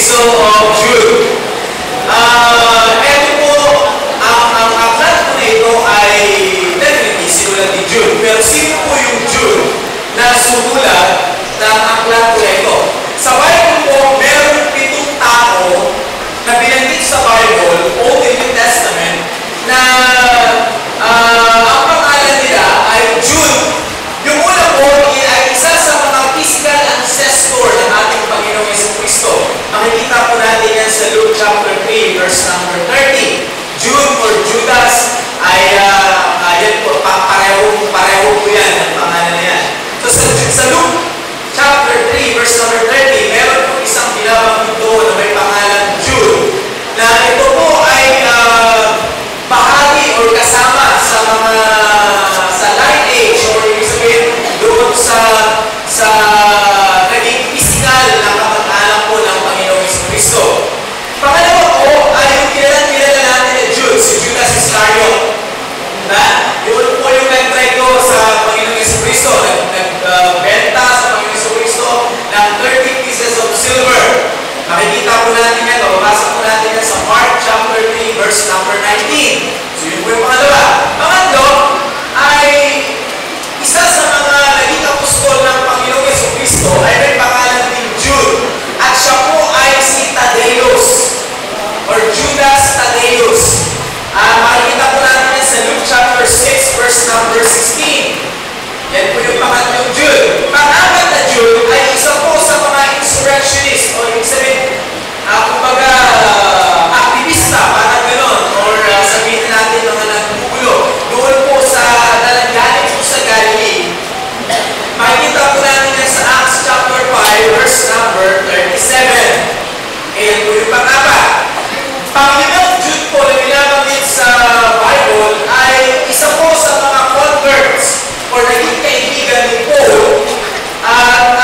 Epistle of Jude. Ito po, ang aklat po na ito ay definitely sinulat ni Jude. Pero sino po yung Jude na sumulat ng aklat po na ito? Sa Bible po, meron 7 tao na binanggit sa Bible, Old and New Testament, na ang pangalan nila ay Jude. Yung una po ay isa sa mga physical ancestor ng ating Panginoong Jesucristo. Makikita po natin yan sa Luke chapter 3, verse number 30. Jude or Judas ay yan po, pareho po yan ang pangalan niya. So sa Luke chapter 3, verse number 30, meron po isang binabanggit doon na may pangalan Jude, na ito po ay bahagi or kasama sa mga sa lineage or ibig sabihin doon sa naging physical na kapag-anak po ng Panginoong Jesucristo. Pangalawa po ay yung kilala natin ni Jude, si Judas Iscariot. Yun po yung nag-trade sa Panginoong Jesucristo, nagbenta sa Panginoong Jesucristo ng 30 pieces of silver. Makikita po natin yan, mababasa po natin yan sa Mark chapter 3, verse number 19. So yun po yung pangalawa. Pangatlo ay isa sa mga naging apostol ng Panginoong Jesucristo ay may pangalan din Jude. At siya po ay si Thaddeus or Judas Thaddeus. Makikita po natin yan sa Luke chapter 6, verse number 16. Yan po yung pangatlong Jude. Pang-apat na Jude ay isa po sa mga insurrectionist o ibig sabihin, kumbaga, aktivista, parang gano'n, or sabihin natin mga nagbubulo. Doon po sa galing po sa Galilee. Makikita po natin yan sa Acts chapter 5, verse number 37. Ayan po yung pang-apat. Pang-limang Jude po na binabanggit sa Bible ay isa po sa mga converts or naging kaibigan ni Paul. At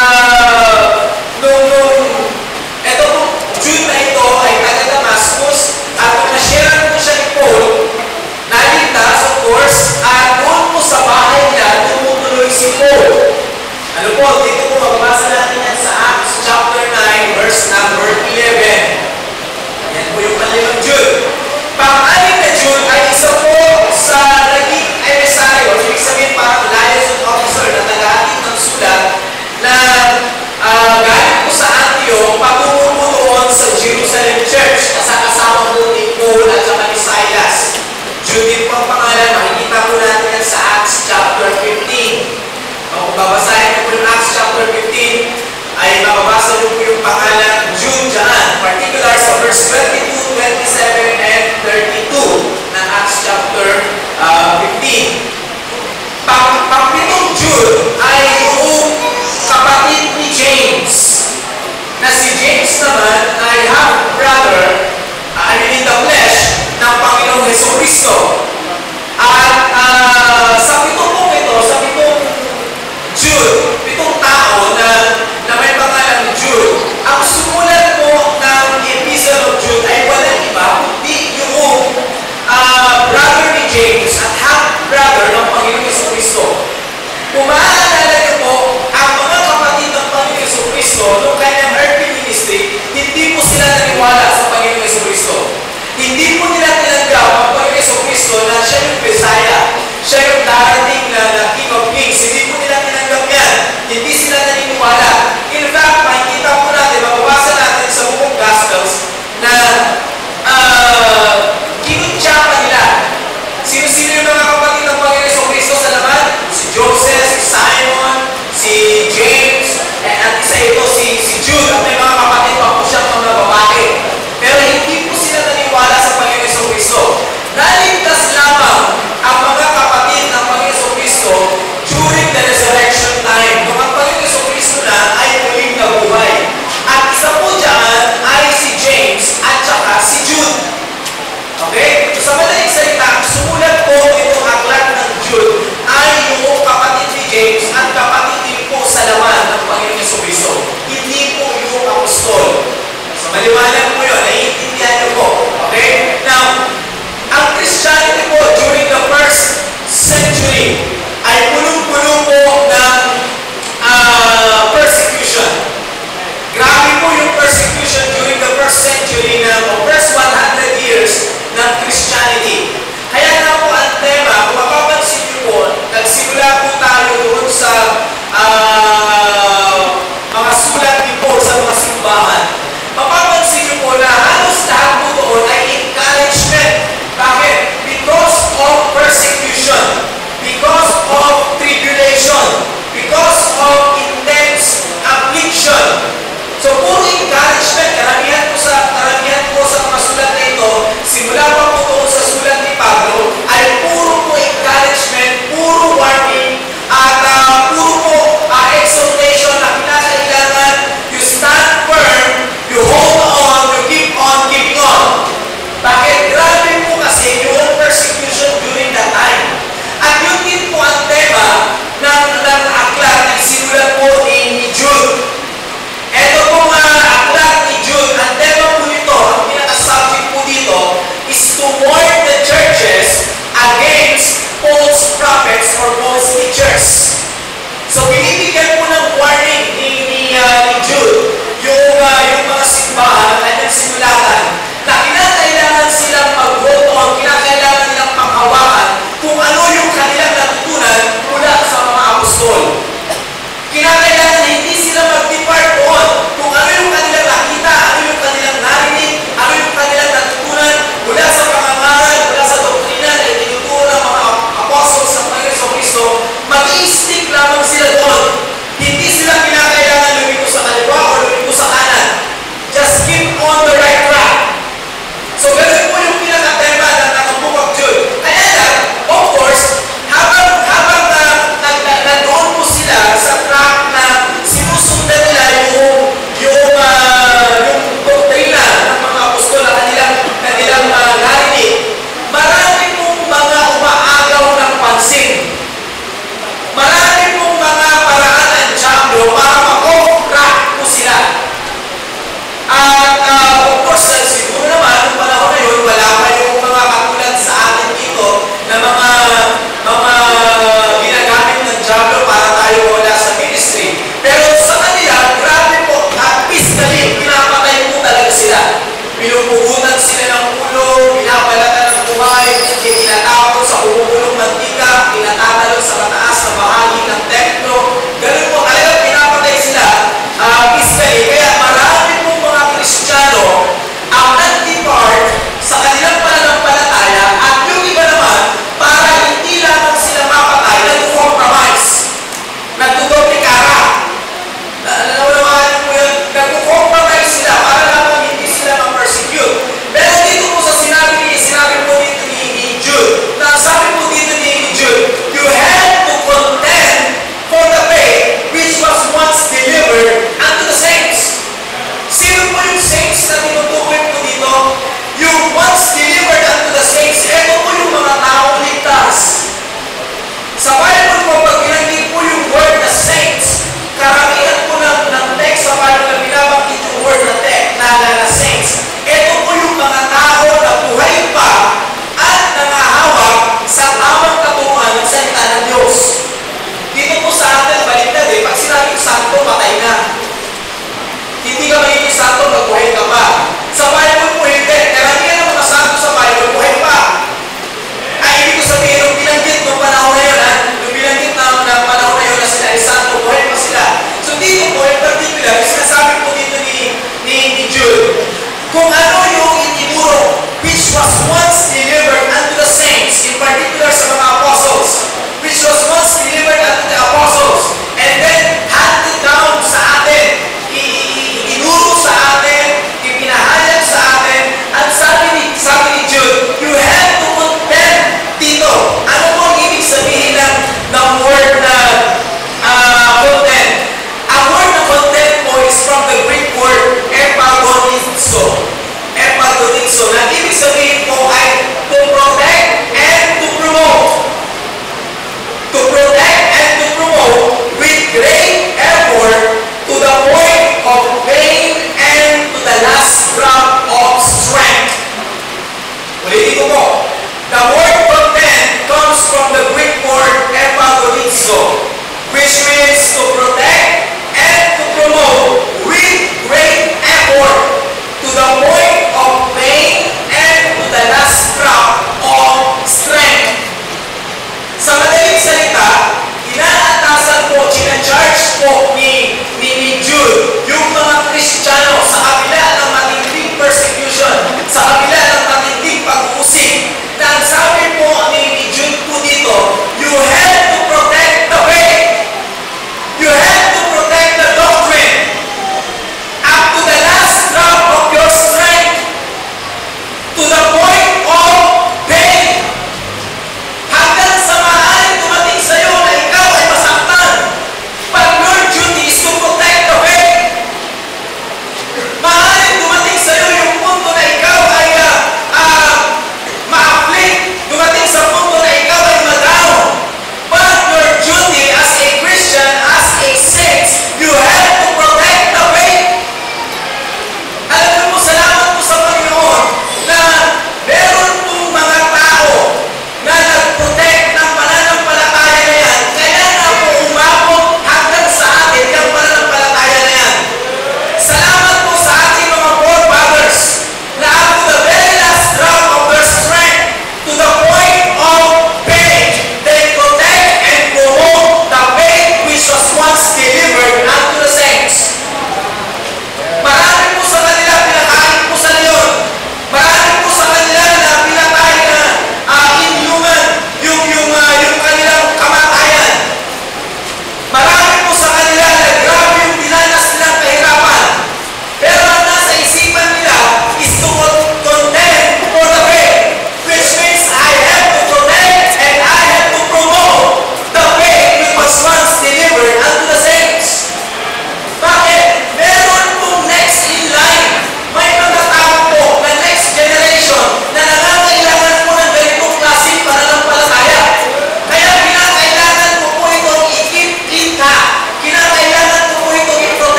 ito po, Jude na ito ay taga Damascus at kung na-share po siya ni Paul, naligtas of course, at doon po sa bahay niya, tumutuloy si Paul. Ano po, dito po mababasa natin yan sa Acts chapter 9, verse number 11. Yan po yung pang-limang Jude. Pang-anim na Jude ay isa po sa naging emissary, o ibig sabihin parang liaison officer na taga-ating ng sulat na galing po sa Antioch, patungo po doon sa Jerusalem Church, kasama po ni Paul at saka ni Silas. Jude din po ang pangalan, makikita po natin yan sa Acts chapter 15. Kung babasahin niyo po yung Acts chapter 15, ay mababasa niyo po yung pangalan Jude dyan, particular sa verse 22, 27, and 32 ng Acts chapter 15. Pang-pitong Jude ay yung kapatid ni James, na si James naman ay half-brother, I mean in the flesh, ng Panginoong Jesucristo. At sa pitong po ito, sa pitong Jude, 7 tao na may pangalan Jude, ang sumulat po ng Epistle of Jude ay walang iba, kundi yung brother ni James at half-brother ng Panginoong Jesucristo. Kung maaalala niyo po, ang mga kapatid ng Panginoong Jesucristo noong kanyang earthly ministry, hindi po sila naniwala sa Panginoong Jesucristo. Hindi po nila tinanggap ang Panginoong Jesucristo na siya yung Messiah, siya yung darating na King of Kings. Hindi po nila tinanggap yan. Hindi sila naniniwala. In fact, makikita po natin, mababasa natin sa buong Gospels na kinuntsaka nila. Sino-sino yung mga kapatid ng Panginoong Jesucristo sa laman? Si Joseph, si Simon, si James, at isa ito si Jude. At may mga kapatid pa po siyang mga babae. Pero hindi po sila naniwala sa Panginoong Jesucristo. Naligtas lamang ang mga kapatid ng Panginoong Jesucristo stick lamang sila doon. Hindi sila kinakailangan lumiko sa kaliwa o lumiko sa kanan. Just keep on the right track. So, ganun po yung pinaka-tema ng Book of Jude. Kaya lang, of course, habang nandoon po sila sa track na sinusundan nila yung doktrina ng mga apostol na kanilang narinig, marami pong mga umaagaw ng pansin. Marami pong mga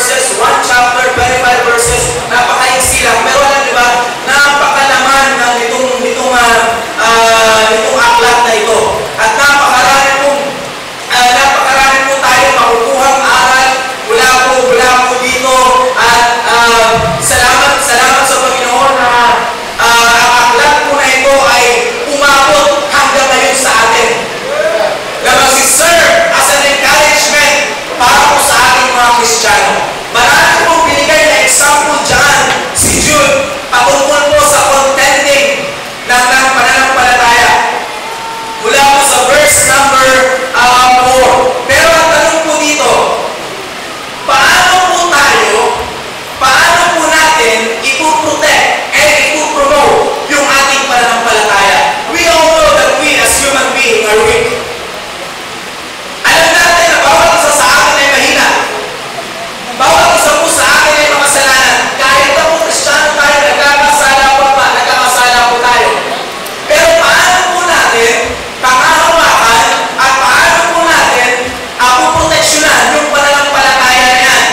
verses, 1 chapter, 25 verses, napakaiksi lang. Pero alam niyo ba, napakalaman ng itong aklat na ito. At napakarami po tayo makukuhang aral mula po dito. At salamat sa Panginoon na ang aklat po na ito ay umabot hanggang ngayon sa atin. Na mag-serve as an encouragement para po sa ating mga Kristiyano. Marami pong binigay na example dyan si Jude patungkol po sa contending ng pananampalataya. Mula po sa verse number 4. Pero ang tanong po dito, paano po natin ipuprotect and ipupromote yung ating pananampalataya? We all know that we as human beings are weak. Alam natin na bawat isa sa atin ay mahina. Bawat isa po sa atin ay makasalanan. Kahit na po Kristiyano tayo, nagkakasala po tayo. Pero paano po natin panghahawakan at paano po natin puproteksyonan yung pananampalataya na yan?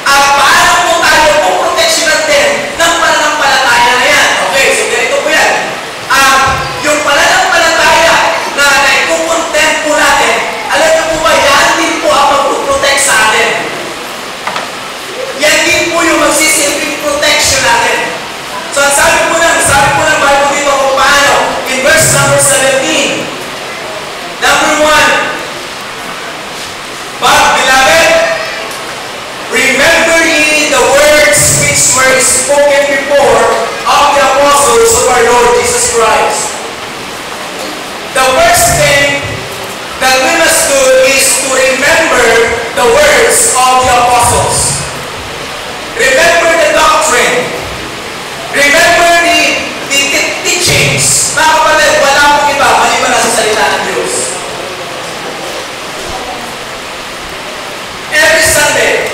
At paano po tayo puproteksyonan din ng pananampalataya na yan? Okay, so ganito po yan. Yung pananampalataya na ikukontent po natin, alam niyo po ba, yan din po ang magpuprotect sa atin. Yan din po yung magsisilbing protection natin. So, sabi po ng Bible dito kung paano. In verse number 17, number 1, but beloved, remember ye the words which were spoken before of the apostles of our Lord Jesus Christ. The first thing that we must do is to remember the words of the apostles. Remember the doctrine. Remember the teachings. Mga kapatid, wala pong iba maliban na sa salita ng Diyos. Every Sunday,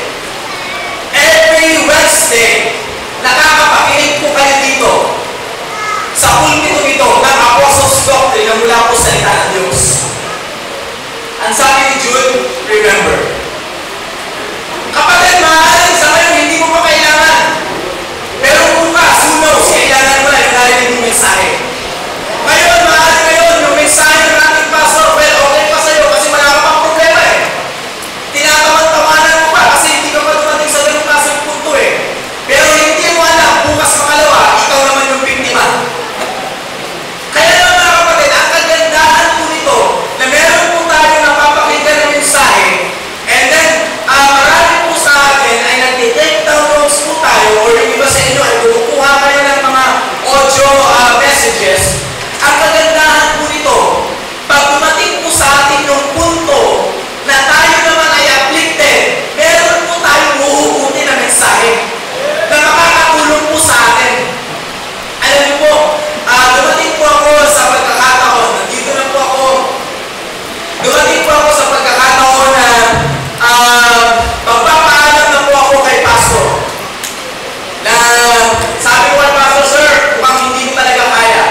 every Wednesday, nakakapakinig po kayo dito sa pulpito ito ng Apostles' Doctrine na mula po sa salita ng Diyos. Ang sabi ni Jude, remember. Kapatid, maaaring sa ngayon, hindi mo pa kailangan. Pero bukas, who knows, kailangan mo na yung narinig yung mensahe. Ngayon, maaaring ngayon, yung mensahe ng ating pastor, well, okay pa sa'yo kasi wala ka pang problema eh. Tinatawan-tawanan mo pa kasi hindi ka pa dumating sa ganung klaseng punto eh. Pero hindi mo alam, bukas makalawa, ikaw naman yung biktima. Kaya naman mga kapatid, ang kagandahan po nito na meron po tayo napapakinggan ng mensahe, and then marami po sa atin ay nag-take down notes po tayo, or yung iba sa inyo ay kumukuha kayo ng mga audio messages. Ang kagandahan po nito, pag dumating po sa atin yung punto na tayo naman ay afflicted, meron po tayong huhugutin na mensahe na makakatulong po sa atin. Alam niyo po, dumating po ako sa pagkakataon, nandito na po ako, dumating po ako sa pagkakataon na magpapaalam na po ako kay pastor. Na sabi ko kay pastor, sir, mukhang hindi mo talaga kaya.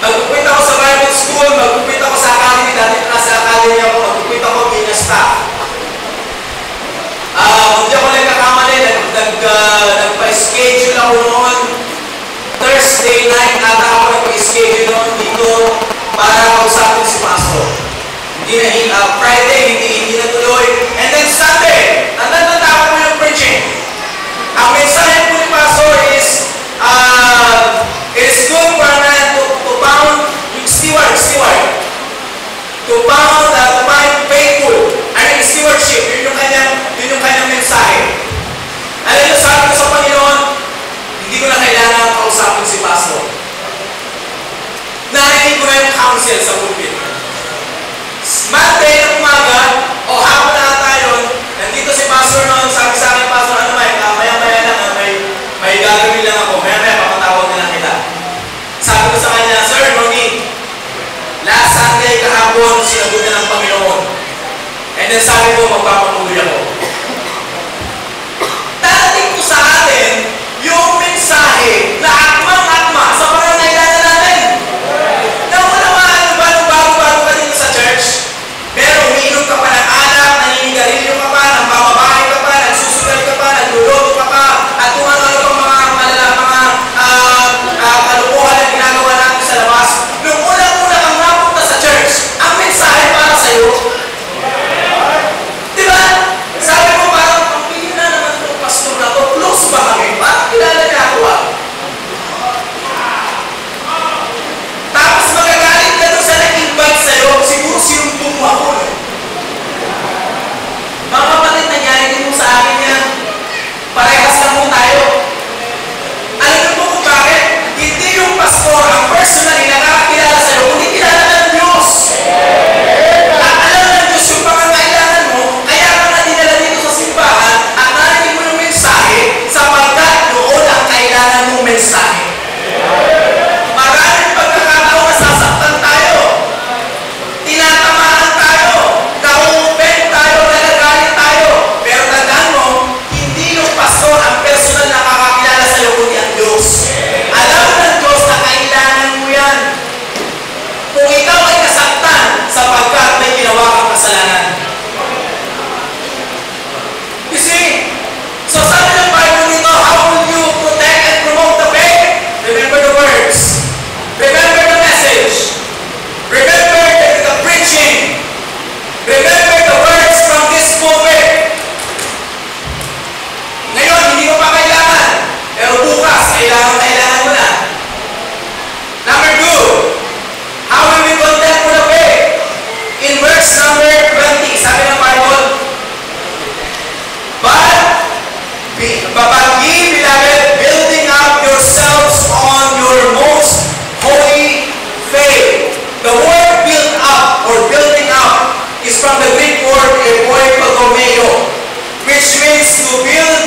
Magpupit ako sa Bible school, magpupit ako sa academy, dati nasa academy ako, magpupit ako bilang staff. Hindi ako nagkakamali, nagpa-schedule ako noon. Thursday night, ata ako nagpa-schedule noon dito para kausapin si pastor. Friday, hindi natuloy. And then Sunday, natanda ko yung preaching. Ang mensahe po ni pastor is, it is good for a man to pound yung steward. To find faithful. Stewardship. Yun yung kanyang mensahe. Alam niyo, sabi ko sa Panginoon, hindi ko na kailangan kausapin si pastor. Narinig ko na yung counsel sa pulpit. Monday na umaga, o hapon na tayo, nandito si pastor noon, sabi sa akin, pastor, ano maya-maya lang, may gagawin lang ako, maya-maya papatawag na lang kita. Sabi ko sa kanya, sir, Ronnie, last Sunday kahapon, sinagot na ng Panginoon. And then sabi ko, magpapatuloy ako. Darating ko sa atin, yung mensahe na akmang-akma sa pangangailangan natin. Naunawaan mo ba nung bago-bago ka dito sa church? Pero umiinom ka pa ng alak, naninigarilyo ka pa, nang bababae ka pa, Parehas lang po tayo. Alam niyo po kung bakit? Hindi yung pastor ang personally nakakakilala sa'yo, kundi kilala ng Diyos. At alam ng Diyos yung pangangailangan mo, kaya ka na dinala dito sa simbahan at narinig mo yung mensahe sapagkat noon ang kailangan mong mensahe. Maraming pagkakataon na sasaktan tayo. Tinatamaan tayo. Nauupen tayo, nagagalit tayo. Pero tandaan mo, hindi yung pastor ang personal na nakakakilala sa'yo, kundi ang Diyos. Alam ng Diyos na kailangan mo yan. Kung ikaw ay nasaktan sapagkat may ginawa kang kasalanan. You see? So sabi ng Bible dito, how will you protect and promote the faith? Remember the words. Remember the message. Remember the preaching. Remember the words from this pulpit. Ngayon, hindi mo pa kailangan. Pero bukas, kailangan mo na. Number 2, how will we contend for the faith? In verse number 20, sabi ng Bible, But ye, beloved, building up yourselves on your most holy faith. The word build up or building up is from the Greek word epoikomeo, which means to build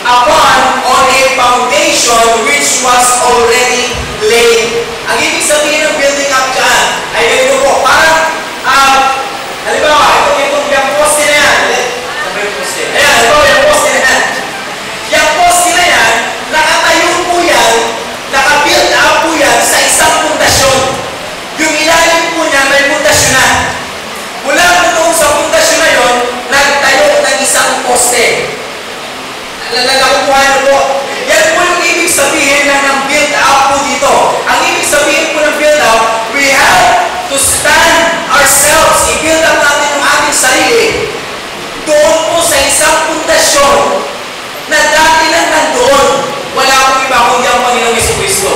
upon on a foundation which was already laid. Ang ibig sabihin ng building up dyan ay ganito po, parang, halimbawa, yung poste na yan. Sabi yung poste. Ayan, yung poste na yan. Yung poste na yan, nakatayo po yan, nakabuild up po yan sa isang pundasyon. Yung ilalim po niya may pundasyon na. Mula po doon sa pundasyon na yun, nagtayo ng isang poste. Nagkakukuha na po. Yan po yung ibig sabihin ng build up po dito. Ang ibig sabihin po ng build up, we have to stand ourselves, i-build up natin yung ating sarili doon po sa isang pundasyon na dati lang nandoon. Wala pong iba kundi ang Panginoong Jesucristo.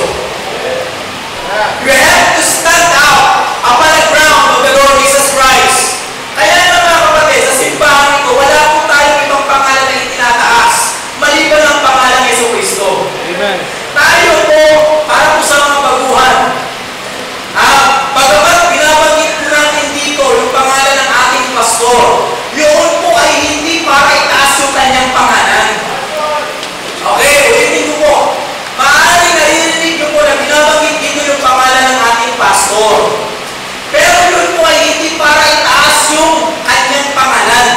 We have to stand up upon the ground of the Lord Jesus Christ. Kaya naman mga kapatid, sa simbahan ito, wala po tayong ibang pangalan na itinataas maliban ang pangalan ng Jesucristo. Amen. Tayo po, para po sa mga baguhan, bagamat binabanggit po natin dito yung pangalan ng ating pastor, yun po ay hindi para itaas yung kanyang pangalan. Okay, ulitin ko po. Maaaring naririnig nyo po na binabanggit dito yung pangalan ng ating pastor. Pero yun po ay hindi para itaas yung kanyang pangalan.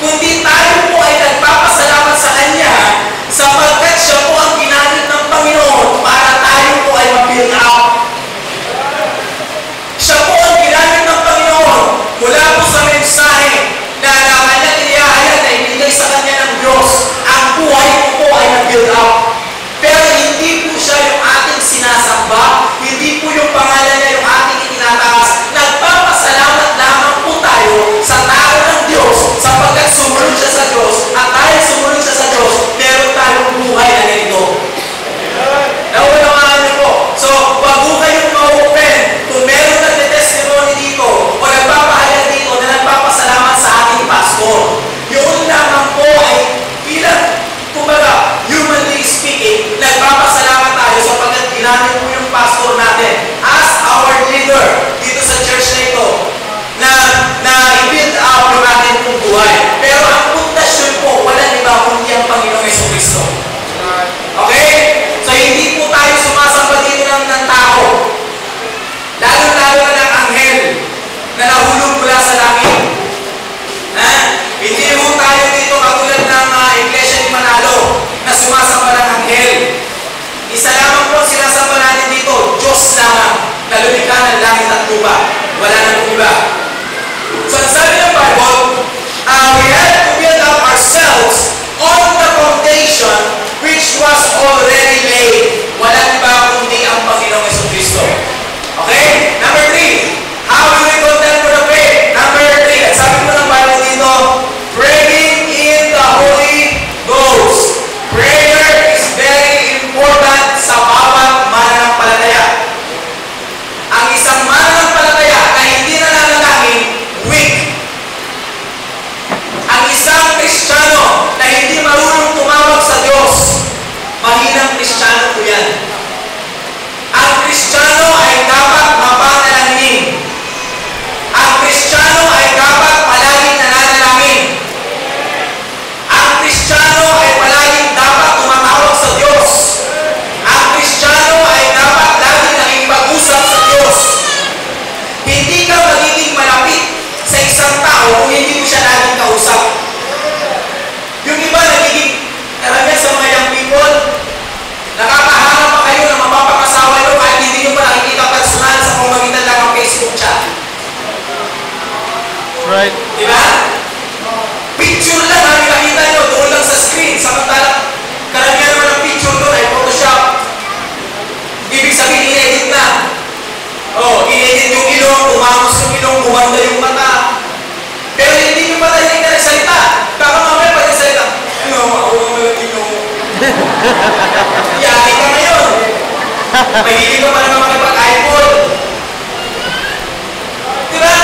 Kundi tayo po ay nagpapasalamat sa kanya sapagkat siya po ang ginamit ng Panginoon para tayo po ay ma-build up. Siya po ang ginamit ng Panginoon mula po sa mensahe na kanyang inihayag na ibigay sa kanya ng Diyos. Ang buhay po ay na-build up. Pero hindi po siya yung ating sinasamba, hindi po yung pangalan niya yung ating itinataas. Nagpapasalamat lamang po tayo sa tao ng Diyos sapagkat sumunod siya sa Diyos at dahil sumunod siya sa Diyos, meron tayong buhay na ganito. Nauunawaan niyo po. So, bago kayong ma-open, kung meron nagte-testimony dito o nagpapahayag dito na nagpapasalamat sa ating pastor, yun lamang po ay bilang, kumbaga, humanly speaking, nagpapasalamat tayo sapagkat ginamit mo yung pastor natin as our leader dito sa church na ito na i-build up yung ating pong buhay. Pero ang pundasyon po, walang iba kundi ang Panginoong Jesucristo. Okay? So, hindi po tayo sumasamba dito ng tao. Lalo-lalo na ng anghel na nahulog mula sa langit. Hindi po tayo dito katulad ng Iglesia ni Manalo na sumasamba ng anghel. Isa lamang po sinasamba natin dito, Diyos lamang, na lumikha ng langit at lupa. Wala na pong iba. So, ang sabi ng Bible, we have to build up ourselves on the foundation which was already laid. Walang iba kundi ang Panginoong Jesucristo. Okay? Number 3, how will we contend for the faith? Number 3, at sabi mo ng Bible dito, praying in the Holy Ghost. Prayer is very important sa bawat mananampalataya. Ang isang mananampalataya na hindi nananalangin, weak. Ang isang Kristiyano na Kristiyano po yan. Ang Kristiyano ay dapat mapanalangin. Ang Kristiyano ay dapat palaging nananalangin. Ang Kristiyano ay palaging dapat tumatawag sa Diyos. Ang Kristiyano ay dapat laging nakipag-usap sa Diyos. Hindi ka magiging malapit sa isang tao kung hindi mo siya laging kausap. Yung iba nagiging karamihan sa mga young people, nakakahanap pa kayo na mapapakasawa nyo kahit hindi nyo pa nakikita personal sa pamamagitan lang ng Facebook chat. Right. Diba? Picture lang ang nakita nyo doon lang sa screen. Samantala, karamihan naman ng picture doon ay Photoshop. Ibig sabihin, i-edit na. Oh, i-edit yung ilong, tumamos yung ilong, kumanda yung mata. Pero hindi nyo pa tayo na nagsalita. Baka mamaya pa nagsalita. Ano, makuha mo yung ilong. Yaki ka ngayon. Mahilig ka pa naman makipag-eyeball. Diba?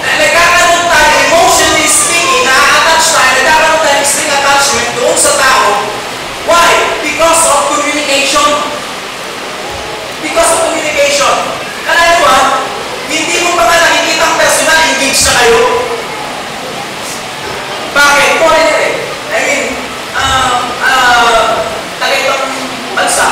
Nagkakaroon tayo, emotionally speaking, na-attach tayo, nagkakaroon tayo ng string attachment doon sa tao. Why? Because of communication. Because of communication. Kaya mo hindi mo pa nga nakikita ang personal, engage na kayo. Bakit? Foreigner eh. I mean, taga-ibang bansa.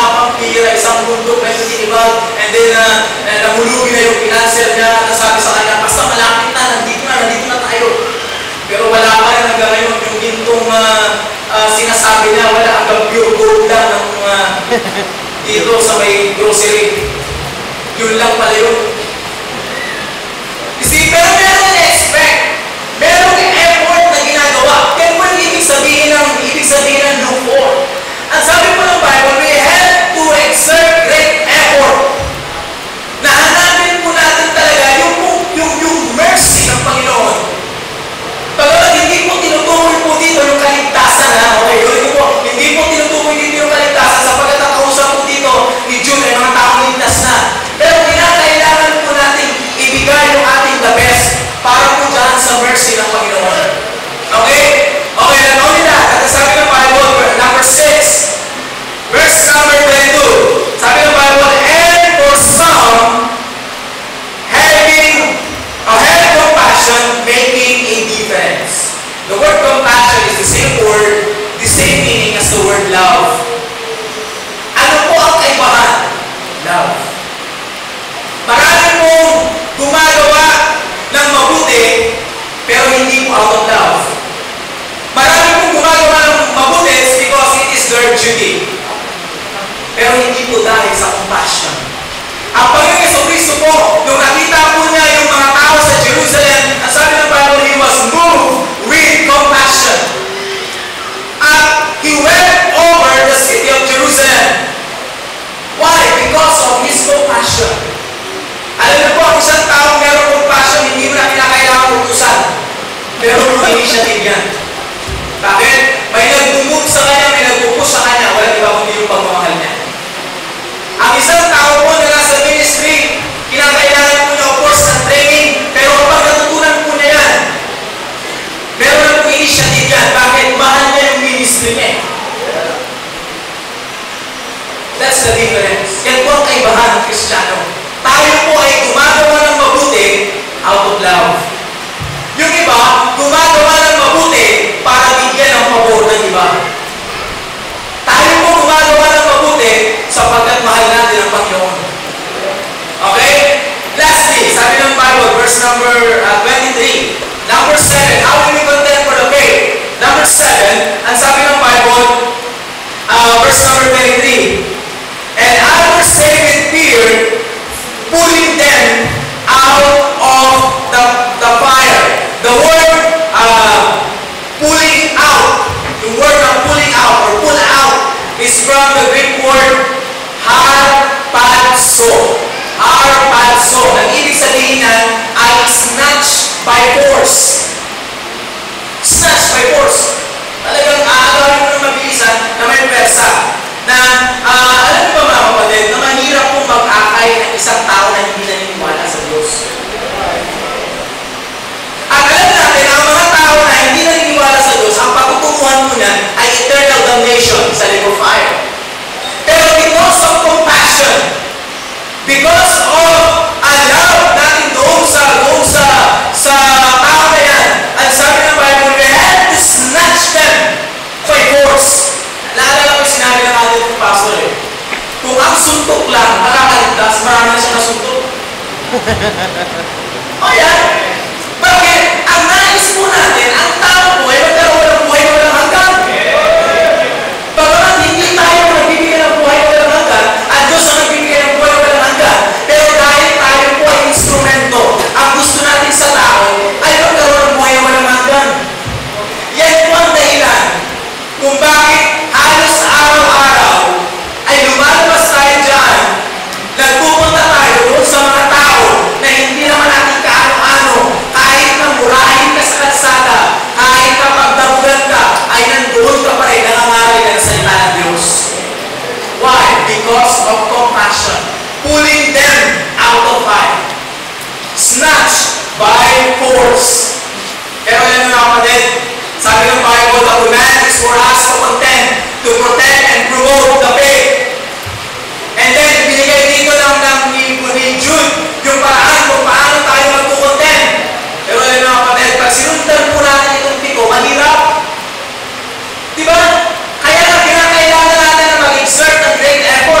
pampira, isang bundok na tinibag, and then nahulugi na yung pinanser niya, at sabi sa kanya, basta malapit na, nandito na tayo. Pero wala pa rin hanggang ngayon yung gintong sinasabi niya, wala hanggang pure gold lang ng dito sa may grocery. Yun lang pala yun. You see, pero meron na-expect. Meron yung effort na ginagawa. Kaya mo yung ibig sabihin ng look for. Ang sabi po ng Bible, we have to exert great effort. Nahanapin po natin talaga yung mercy ng Panginoon. Pagkat hindi po tinutukoy po dito yung kaligtasan, ha? Okay, yun po. Hindi po tinutukoy dito yung kaligtasan sapagkat ang kausap po dito ni Jude ay mga taong ligtas na. Pero kinakailangan po natin ibigay yung ating the best para po dyan sa mercy ng Panginoon. Okay? Okay, not only that, at sabi ng Bible, number 6, verse number 22, sabi ng Bible, and for some, having compassion, making a difference. The word compassion is the same word, the same meaning as the word love. Ano po ang kaibahan? Love. Marami pong gumagawa ng mabuti, pero hindi po out of love. Marami pong gumagawa ng mabuti because it is their duty. Pero hindi po dahil sa compassion. Ang Panginoon Jesucristo po, nung nakita po niya yung mga tao sa Jerusalem, ang sabi ng Bible, he was moved with compassion. At he went over the city of Jerusalem. Why? Because of his compassion. Alam niyo po, ang isang taong meron compassion, hindi mo na kinakailangan utusan. Pero may initiative yan. Bakit? May nag-move sa kanya, may nag-push sa kanya. Wala iba kundi yung pagmamahal niya. Ang isang tao po na nasa ministry, kinakailangan po niya, of course, ng training. Pero kapag natutunan po niya yan, meron na po initiative yan. Bakit? Mahal niya yung ministry niya. That's the difference. Yan po ang kaibahan ng Kristiyano. Tayo po ay gumagawa ng mabuti out of love. Yung iba, gumagawa ng mabuti para bigyan ng pabor ng iba. Tayo po gumagawa ng mabuti sapagkat mahal natin ang Panginoon. Okay? Lastly, sabi ng Bible, verse number 23. Number 7, how will we contend for the faith? Number 7, ang sabi ng Bible, verse number 23. And I will say with fear, pulling them out of the fire. The word pulling out, the word of pulling out or pull out is from the Greek word harpazo. Harpazo. Ang ibig sabihin ay snatch by force. Snatch by force. Talagang aagawin mo ng mabilisan na may pwersa. Na, alam mo ba mga kapatid, na mahirap pong mag-akay ng isang tao na hindi naniniwala sa Diyos. At alam natin, ang mga tao na hindi naniniwala sa Diyos, ang patutunguhan mo niyan ay eternal damnation sa lake of fire. Pero because of compassion, because of love natin doon sa tao na yan, ang sabi ng Bible, we have to snatch them by force. Naalala ko sinabi ng ating pastor eh. Kung ang suntok lang, makakaligtas, marami na siya nasuntok. O yan. Bakit? Ang nais po natin, ang tao po ay magkaroon ng buhay na walang hanggan. Bagamat hindi tayo nagbibigay ng buhay na walang hanggan, at Diyos ang nagbibigay ng buhay na walang hanggan. Pero dahil tayo po ay instrumento, ang gusto natin sa tao ay magkaroon ng buhay na walang hanggan. Yan po ang dahilan kung bakit halos araw-araw ay lumalabas tayo dyan, nagpupunta tayo doon sa mga tao na hindi naman natin kaano-ano, kahit na murahin ka sa kalsada, kahit na pagdamugan ka, ay nandoon ka pa rin, nangangaral ka na salita ng Diyos. Why? Because of compassion. Pulling them out of fire. Snatched by force. Pero yan mga kapatid, sabi ng Bible, the command is for us to contend, to protect and promote the faith. And then, binigay dito ni Jude yung paraan kung paano tayo magkukontent. Pero yun mga kapatid, pag sinundan po natin itong piko, mahirap. Diba? Kaya na kinakailangan natin na mag-exert ng great effort.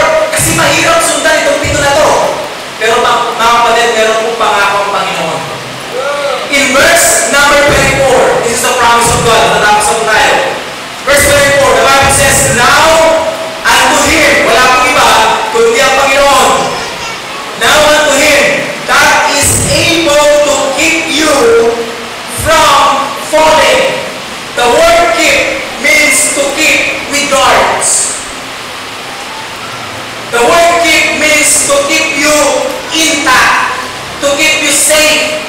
intact, to keep you safe,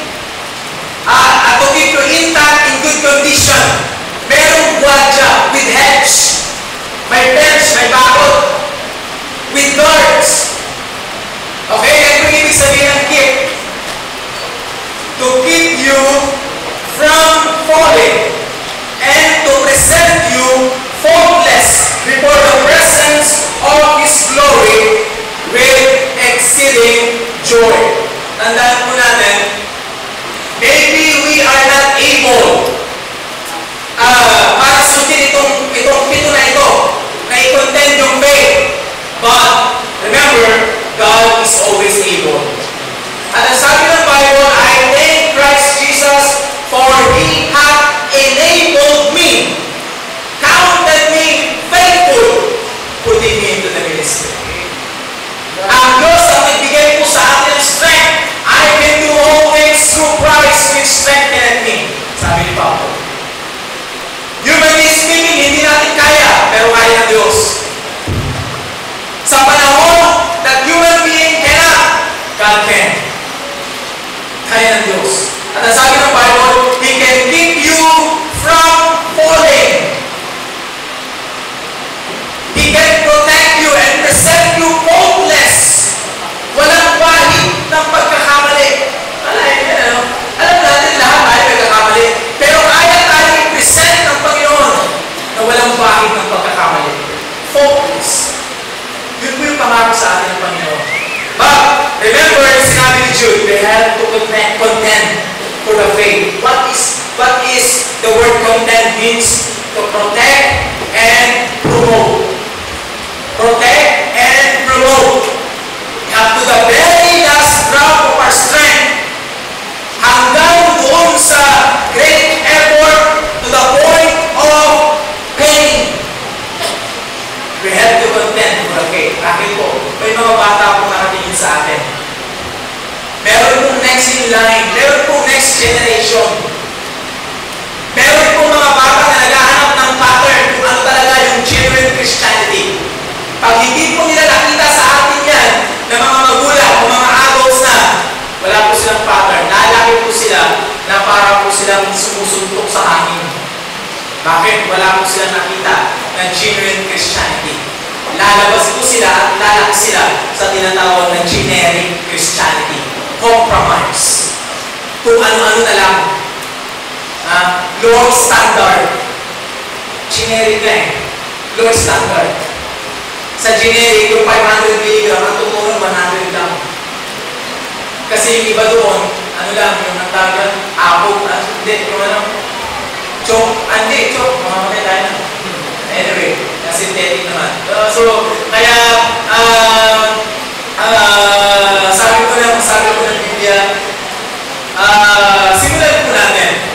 to keep you intact in good condition. Merong gwadya with hedge, may fence, may bakod, with guards. Okay? Yan yung ibig sabihin ng keep. To keep you from falling and to present you faultless before the presence of His glory with exceeding joy. Tandaan po natin, maybe we are not able para sundin itong pito na ito, na i-contend yung faith. But, remember, God is always able. At ang sabi ng Bible, I thank Christ Jesus for He hath enabled me, counted me faithful, putting me into the ministry. Ang Diyos ang nagbigay po sa atin ng strength. I can do all things through Christ which strengtheneth me. Sabi ni Pablo. Humanly speaking, hindi natin kaya, pero kaya ng Diyos. Sa panahon that human being cannot, God can. Kaya ng Diyos. At ang sabi ng Bible, He can keep you from falling. He can protect you and present you faultless. Walang bahid ng pagkakamali. Alam natin lahat tayo pagkakamali. Pero kaya tayo i-present ng Panginoon na walang bahid ng pagkakamali. Faultless. Yun po yung pangako sa atin ng Panginoon. But, remember, sinabi ni Jude, they have to contend for the faith. What is the word contend means? To protect and promote. Protect and promote. Up to the very last drop of our strength. Hanggang doon sa great effort to the point of pain. We have to contend for the faith. Bakit po? May mga bata po nakatingin sa atin. Meron pong next in line. Meron pong next generation. Meron pong mga bata na naghahanap ng pattern kung ano talaga yung genuine Christianity. Pag hindi po nila nakita sa atin yan, na mga magulang o mga adults na, wala po silang pattern. Naalaki po sila na para po silang sumusuntok sa hangin. Bakit? Wala po silang nakita ng genuine Christianity. Lalabas po sila at lalaki sila sa tinatawag na generic Christianity. Compromise. Kung ano-ano na lang. Low standard. Generic na eh. Low standard. Sa generic, yung 500 mg, ang tutunan 100 lang. Kasi yung iba doon, ano lang, yung nagtagal, apple, hindi, yung ano, chok, mamamatay tayo na. Anyway, synthetic naman. So, kaya, sabi ko ng Biblia, simulan po natin.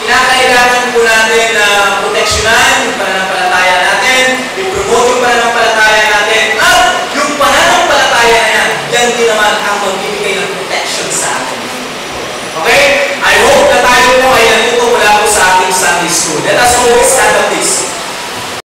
Kinakailangan po natin na proteksyonan yung pananampalataya natin, i-promote yung pananampalataya natin, at yung pananampalataya na yan din naman ang magbibigay ng protection sa atin. Okay? I hope na tayo po ay natuto mula po sa ating Sunday school. Let us always stand up this.